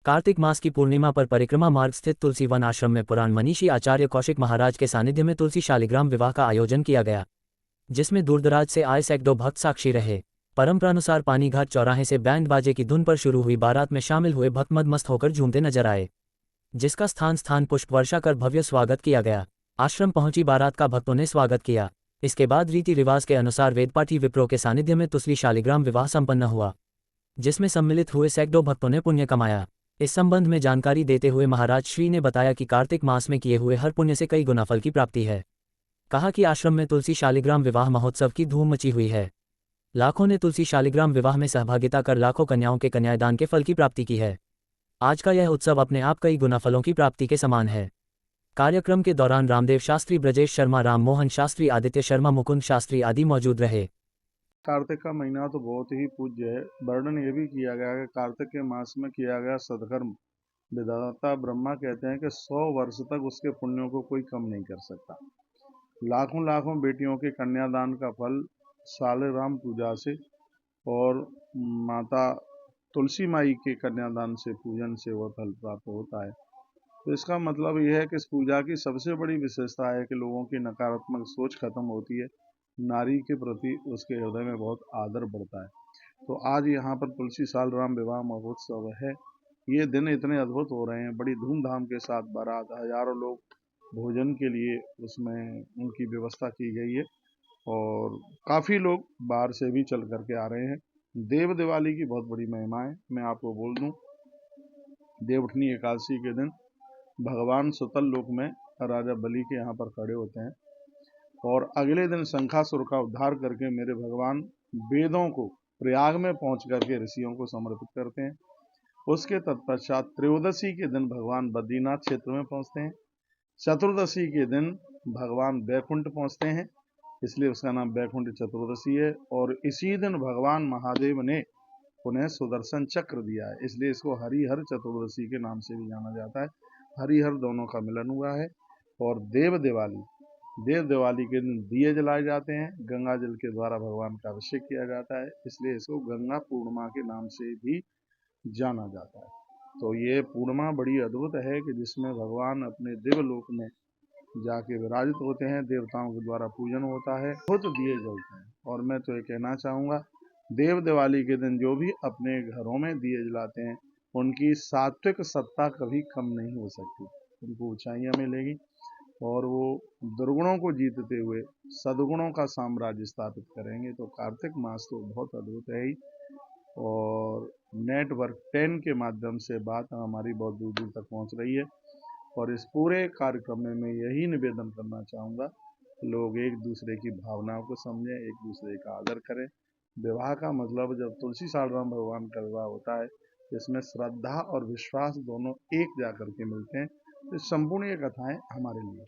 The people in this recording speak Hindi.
कार्तिक मास की पूर्णिमा पर परिक्रमा मार्ग स्थित तुलसी वन आश्रम में पुराण मनीषी आचार्य कौशिक महाराज के सानिध्य में तुलसी शालिग्राम विवाह का आयोजन किया गया, जिसमें दूरदराज से आए सैकड़ों भक्त साक्षी रहे। परंपरानुसार पानीघाट चौराहे से बैंड बाजे की धुन पर शुरू हुई बारात में शामिल हुए भक्त मदमस्त होकर झूमते नजर आए, जिसका स्थान स्थान पुष्प वर्षा कर भव्य स्वागत किया गया। आश्रम पहुंची बारात का भक्तों ने स्वागत किया। इसके बाद रीति रिवाज के अनुसार वेदपाठी विप्रो के सानिध्य में तुलसी शालिग्राम विवाह संपन्न हुआ, जिसमें सम्मिलित हुए सैकड़ों भक्तों ने पुण्य कमाया। इस संबंध में जानकारी देते हुए महाराज श्री ने बताया कि कार्तिक मास में किए हुए हर पुण्य से कई गुना फल की प्राप्ति है। कहा कि आश्रम में तुलसी शालिग्राम विवाह महोत्सव की धूम मची हुई है। लाखों ने तुलसी शालिग्राम विवाह में सहभागिता कर लाखों कन्याओं के कन्यादान के फल की प्राप्ति की है। आज का यह उत्सव अपने आप कई गुना फलों की प्राप्ति के समान है। कार्यक्रम के दौरान रामदेव शास्त्री, ब्रजेश शर्मा, राम मोहन शास्त्री, आदित्य शर्मा, मुकुंद शास्त्री आदि मौजूद रहे। कार्तिक का महीना तो बहुत ही पूज्य है। वर्णन ये भी किया गया है कि कार्तिक के मास में किया गया सदकर्म विधाता ब्रह्मा कहते हैं कि 100 वर्ष तक उसके पुण्यों को कोई कम नहीं कर सकता। लाखों लाखों बेटियों के कन्यादान का फल शालिग्राम पूजा से और माता तुलसी माई के कन्यादान से, पूजन से वह फल प्राप्त होता है। तो इसका मतलब यह है कि इस पूजा की सबसे बड़ी विशेषता है कि लोगों की नकारात्मक सोच खत्म होती है, नारी के प्रति उसके हृदय में बहुत आदर बढ़ता है। तो आज यहाँ पर तुलसी शालिग्राम विवाह महोत्सव है। ये दिन इतने अद्भुत हो रहे हैं, बड़ी धूमधाम के साथ बारात, हजारों लोग भोजन के लिए उसमें उनकी व्यवस्था की गई है और काफ़ी लोग बाहर से भी चल करके आ रहे हैं। देव दिवाली की बहुत बड़ी महिमा है। मैं आपको बोल दूं, देवउठनी एकादशी के दिन भगवान सुतल लोक में राजा बलि के यहाँ पर खड़े होते हैं और अगले दिन शंखासुर का उद्धार करके मेरे भगवान वेदों को प्रयाग में पहुंच करके ऋषियों को समर्पित करते हैं। उसके तत्पश्चात त्रयोदशी के दिन भगवान बद्रीनाथ क्षेत्र में पहुंचते हैं। चतुर्दशी के दिन भगवान बैकुंठ पहुंचते हैं, इसलिए उसका नाम बैकुंठ चतुर्दशी है। और इसी दिन भगवान महादेव ने उन्हें सुदर्शन चक्र दिया है, इसलिए इसको हरिहर चतुर्दशी के नाम से भी जाना जाता है। हरिहर दोनों का मिलन हुआ है। और देव दिवाली के दिन दिए जलाए जाते हैं। गंगा जल के द्वारा भगवान का अभिषेक किया जाता है, इसलिए इसको गंगा पूर्णिमा के नाम से भी जाना जाता है। तो ये पूर्णिमा बड़ी अद्भुत है कि जिसमें भगवान अपने देवलोक में जाके विराजित होते हैं, देवताओं के द्वारा पूजन होता है, खुद दिए जलते हैं। और मैं तो ये कहना चाहूँगा, देव दिवाली के दिन जो भी अपने घरों में दिए जलाते हैं, उनकी सात्विक सत्ता कभी कम नहीं हो सकती, उनको ऊंचाइयाँ मिलेगी और वो दुर्गुणों को जीतते हुए सद्गुणों का साम्राज्य स्थापित करेंगे। तो कार्तिक मास तो बहुत अद्भुत है ही। और नेटवर्क 10 के माध्यम से बात हमारी बहुत दूर दूर तक पहुंच रही है और इस पूरे कार्यक्रम में मैं यही निवेदन करना चाहूँगा, लोग एक दूसरे की भावनाओं को समझें, एक दूसरे का आदर करें। विवाह का मतलब जब तुलसी शालिग्राम भगवान का विवाह होता है, इसमें श्रद्धा और विश्वास दोनों एक जा करके मिलते हैं। तो संपूर्ण ये कथाएं हमारे लिए